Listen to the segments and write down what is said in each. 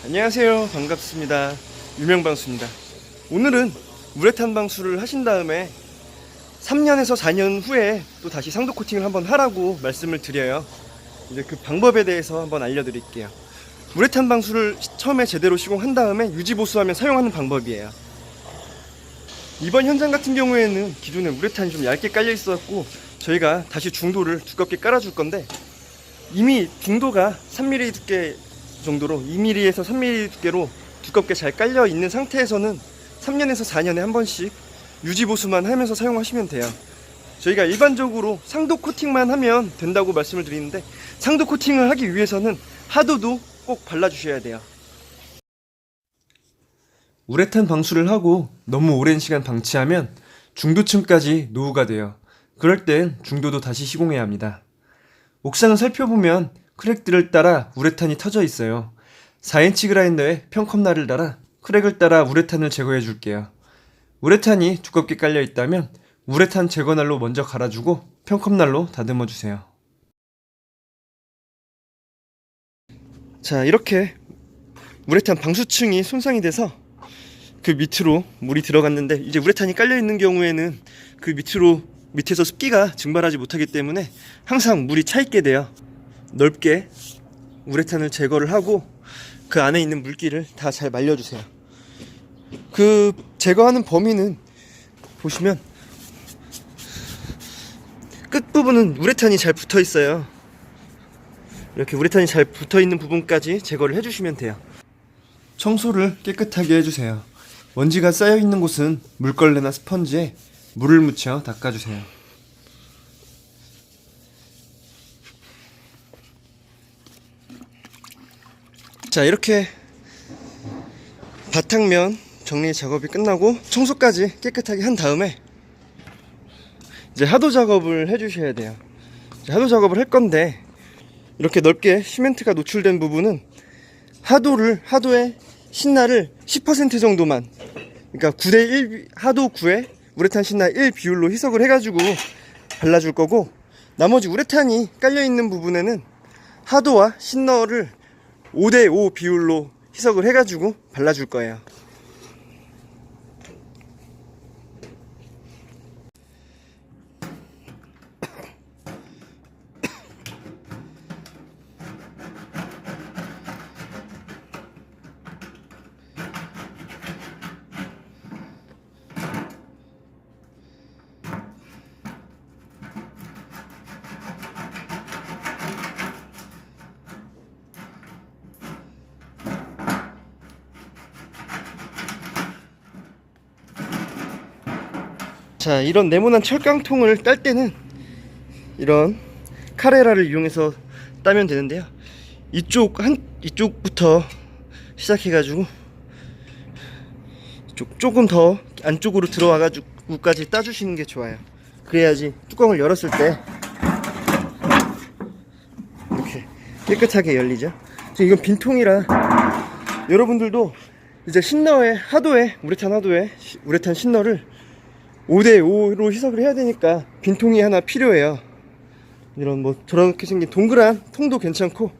안녕하세요. 반갑습니다. 유명방수입니다. 오늘은 우레탄 방수를 하신 다음에 3년에서 4년 후에 또 다시 상도 코팅을 한번 하라고 말씀을 드려요. 이제 그 방법에 대해서 한번 알려드릴게요. 우레탄 방수를 처음에 제대로 시공한 다음에 유지보수하면 사용하는 방법이에요. 이번 현장 같은 경우에는 기존에 우레탄이 좀 얇게 깔려 있었고 저희가 다시 중도를 두껍게 깔아줄 건데, 이미 중도가 3mm 두께 정도로 2mm에서 3mm 두께로 두껍게 잘 깔려 있는 상태에서는 3년에서 4년에 한 번씩 유지보수만 하면서 사용하시면 돼요. 저희가 일반적으로 상도 코팅만 하면 된다고 말씀을 드리는데, 상도 코팅을 하기 위해서는 하도도 꼭 발라주셔야 돼요. 우레탄 방수를 하고 너무 오랜 시간 방치하면 중도층까지 노후가 돼요. 그럴 땐 중도도 다시 시공해야 합니다. 옥상을 살펴보면 크랙들을 따라 우레탄이 터져 있어요. 4인치 그라인더에 평컵날을 달아 크랙을 따라 우레탄을 제거해 줄게요. 우레탄이 두껍게 깔려 있다면 우레탄 제거날로 먼저 갈아주고 평컵날로 다듬어 주세요. 자, 이렇게 우레탄 방수층이 손상이 돼서 그 밑으로 물이 들어갔는데, 이제 우레탄이 깔려 있는 경우에는 그 밑에서 습기가 증발하지 못하기 때문에 항상 물이 차 있게 돼요. 넓게 우레탄을 제거를 하고 그 안에 있는 물기를 다 잘 말려주세요. 그 제거하는 범위는 보시면 끝부분은 우레탄이 잘 붙어 있어요. 이렇게 우레탄이 잘 붙어 있는 부분까지 제거를 해주시면 돼요. 청소를 깨끗하게 해주세요. 먼지가 쌓여 있는 곳은 물걸레나 스펀지에 물을 묻혀 닦아주세요. 자, 이렇게 바탕면 정리 작업이 끝나고 청소까지 깨끗하게 한 다음에 이제 하도 작업을 해주셔야 돼요. 이제 하도 작업을 할 건데, 이렇게 넓게 시멘트가 노출된 부분은 하도의 신나를 10% 정도만, 그러니까 9대1, 하도 9에 우레탄 신나 1 비율로 희석을 해가지고 발라줄 거고, 나머지 우레탄이 깔려있는 부분에는 하도와 신너를 5대5 비율로 희석을 해가지고 발라줄 거예요. 자, 이런 네모난 철깡통을 딸 때는 이런 카레라를 이용해서 따면 되는데요. 이쪽부터 시작해가지고 조금 더 안쪽으로 들어와가지고까지 따주시는 게 좋아요. 그래야지 뚜껑을 열었을 때 이렇게 깨끗하게 열리죠. 이건 빈통이라 여러분들도 이제 우레탄 하도에 우레탄 신너를 5대5로 희석을 해야 되니까 빈통이 하나 필요해요. 이런 뭐 저렇게 생긴 동그란 통도 괜찮고,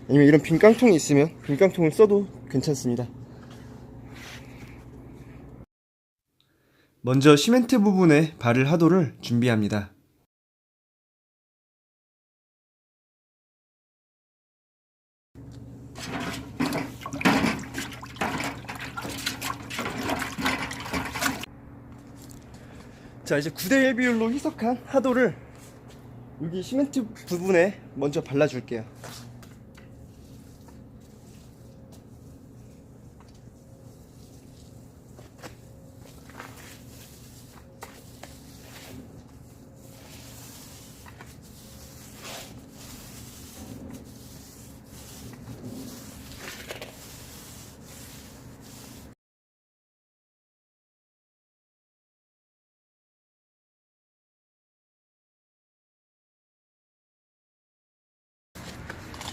아니면 이런 빈 깡통이 있으면 빈 깡통을 써도 괜찮습니다. 먼저 시멘트 부분에 바를 하도를 준비합니다. 자, 이제 9대1 비율로 희석한 하도를 여기 시멘트 부분에 먼저 발라줄게요.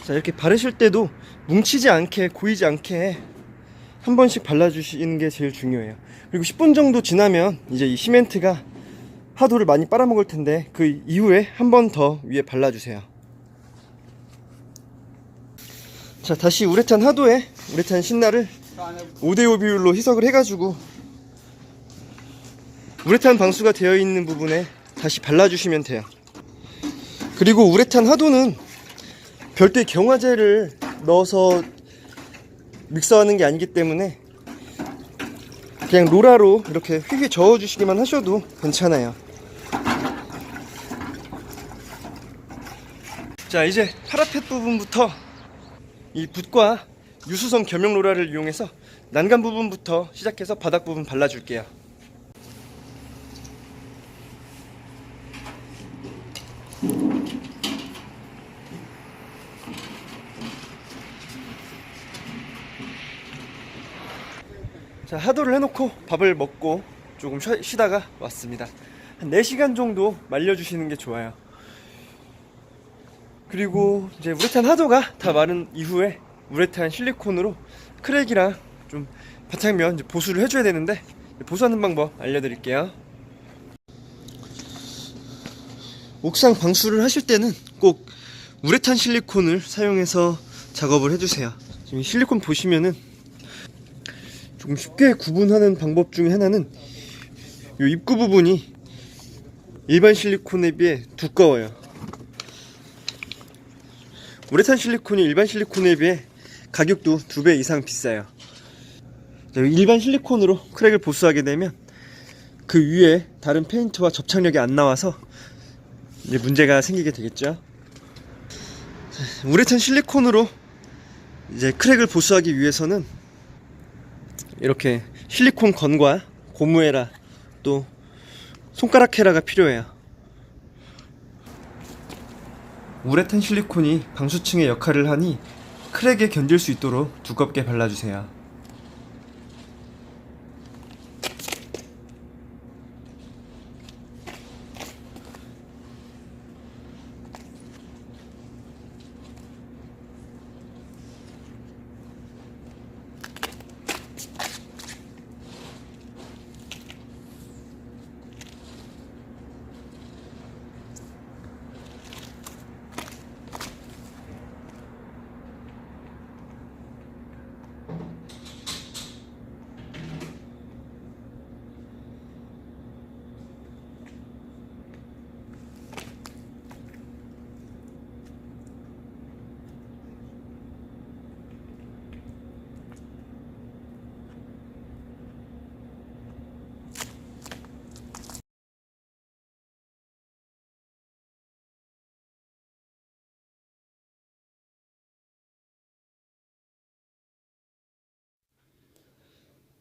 자, 이렇게 바르실 때도 뭉치지 않게, 고이지 않게 한 번씩 발라주시는 게 제일 중요해요. 그리고 10분 정도 지나면 이제 이 시멘트가 하도를 많이 빨아먹을 텐데, 그 이후에 한 번 더 위에 발라주세요. 자, 다시 우레탄 하도에 우레탄 신나를 5대5 비율로 희석을 해가지고 우레탄 방수가 되어 있는 부분에 다시 발라주시면 돼요. 그리고 우레탄 하도는 별도의 경화제를 넣어서 믹서하는 게 아니기 때문에 그냥 로라로 이렇게 휘휘 저어주시기만 하셔도 괜찮아요. 자, 이제 파라펫 부분부터 이 붓과 유수성 겸용 로라를 이용해서 난간 부분부터 시작해서 바닥 부분 발라줄게요. 자, 하도를 해놓고 밥을 먹고 조금 쉬다가 왔습니다. 한 4시간 정도 말려주시는 게 좋아요. 그리고 이제 우레탄 하도가 다 마른 이후에 우레탄 실리콘으로 크랙이랑 좀 바탕면 이제 보수를 해줘야 되는데, 보수하는 방법 알려드릴게요. 옥상 방수를 하실 때는 꼭 우레탄 실리콘을 사용해서 작업을 해주세요. 지금 실리콘 보시면은 좀 쉽게 구분하는 방법 중에 하나는 이 입구 부분이 일반 실리콘에 비해 두꺼워요. 우레탄 실리콘이 일반 실리콘에 비해 가격도 2배 이상 비싸요. 일반 실리콘으로 크랙을 보수하게 되면 그 위에 다른 페인트와 접착력이 안 나와서 이제 문제가 생기게 되겠죠. 우레탄 실리콘으로 이제 크랙을 보수하기 위해서는 이렇게 실리콘 건과 고무헤라 또 손가락 헤라가 필요해요. 우레탄 실리콘이 방수층의 역할을 하니 크랙에 견딜 수 있도록 두껍게 발라주세요.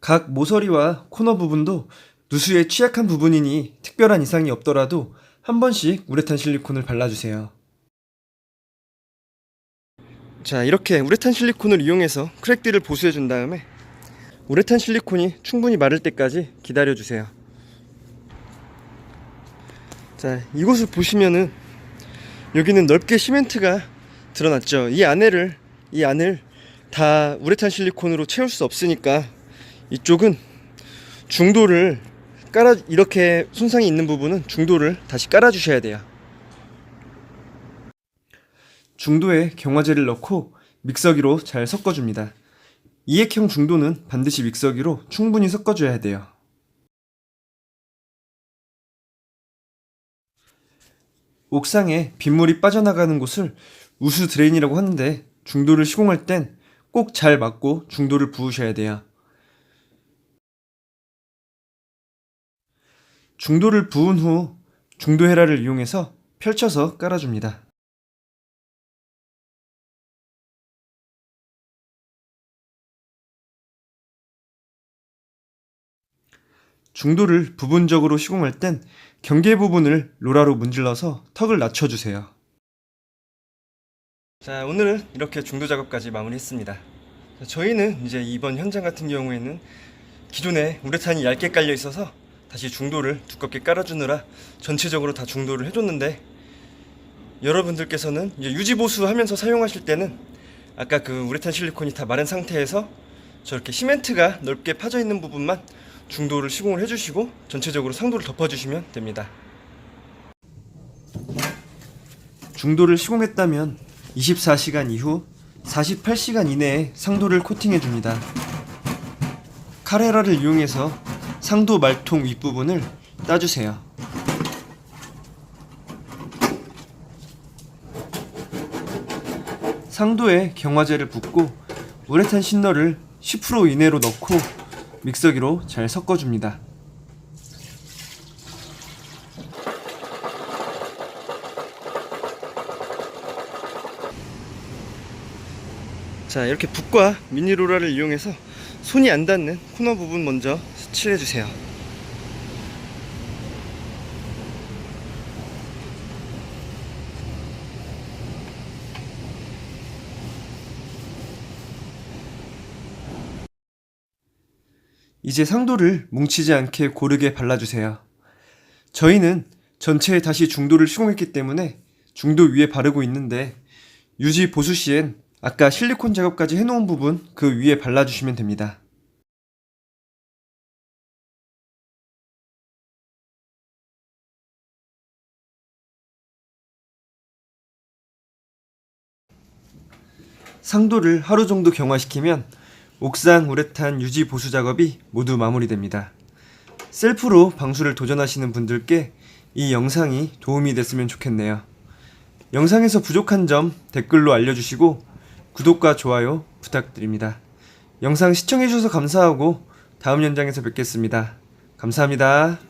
각 모서리와 코너 부분도 누수에 취약한 부분이니 특별한 이상이 없더라도 한 번씩 우레탄 실리콘을 발라주세요. 자, 이렇게 우레탄 실리콘을 이용해서 크랙들을 보수해 준 다음에 우레탄 실리콘이 충분히 마를 때까지 기다려주세요. 자, 이곳을 보시면은 여기는 넓게 시멘트가 드러났죠. 이 안을 다 우레탄 실리콘으로 채울 수 없으니까 이쪽은 중도를 이렇게 손상이 있는 부분은 중도를 다시 깔아주셔야 돼요. 중도에 경화제를 넣고 믹서기로 잘 섞어줍니다. 이액형 중도는 반드시 믹서기로 충분히 섞어줘야 돼요. 옥상에 빗물이 빠져나가는 곳을 우수 드레인이라고 하는데, 중도를 시공할 땐 꼭 잘 막고 중도를 부으셔야 돼요. 중도를 부은 후 중도 헤라를 이용해서 펼쳐서 깔아줍니다. 중도를 부분적으로 시공할 땐 경계 부분을 로라로 문질러서 턱을 낮춰주세요. 자, 오늘은 이렇게 중도 작업까지 마무리했습니다. 저희는 이제 이번 현장 같은 경우에는 기존에 우레탄이 얇게 깔려 있어서 다시 중도를 두껍게 깔아주느라 전체적으로 다 중도를 해줬는데, 여러분들께서는 이제 유지보수하면서 사용하실 때는 아까 그 우레탄 실리콘이 다 마른 상태에서 저렇게 시멘트가 넓게 파져 있는 부분만 중도를 시공을 해주시고 전체적으로 상도를 덮어주시면 됩니다. 중도를 시공했다면 24시간 이후 48시간 이내에 상도를 코팅해줍니다. 카레라를 이용해서 상도 말통 윗부분을 따주세요. 상도에 경화제를 붓고 우레탄 신너를 10% 이내로 넣고 믹서기로 잘 섞어줍니다. 자, 이렇게 붓과 미니로라를 이용해서 손이 안 닿는 코너 부분 먼저 칠해주세요. 이제 상도를 뭉치지 않게 고르게 발라주세요. 저희는 전체에 다시 중도를 시공했기 때문에 중도 위에 바르고 있는데, 유지 보수 시엔 아까 실리콘 작업까지 해놓은 부분 그 위에 발라주시면 됩니다. 상도를 하루 정도 경화시키면 옥상 우레탄 유지 보수 작업이 모두 마무리됩니다. 셀프로 방수를 도전하시는 분들께 이 영상이 도움이 됐으면 좋겠네요. 영상에서 부족한 점 댓글로 알려주시고 구독과 좋아요 부탁드립니다. 영상 시청해주셔서 감사하고 다음 연장에서 뵙겠습니다. 감사합니다.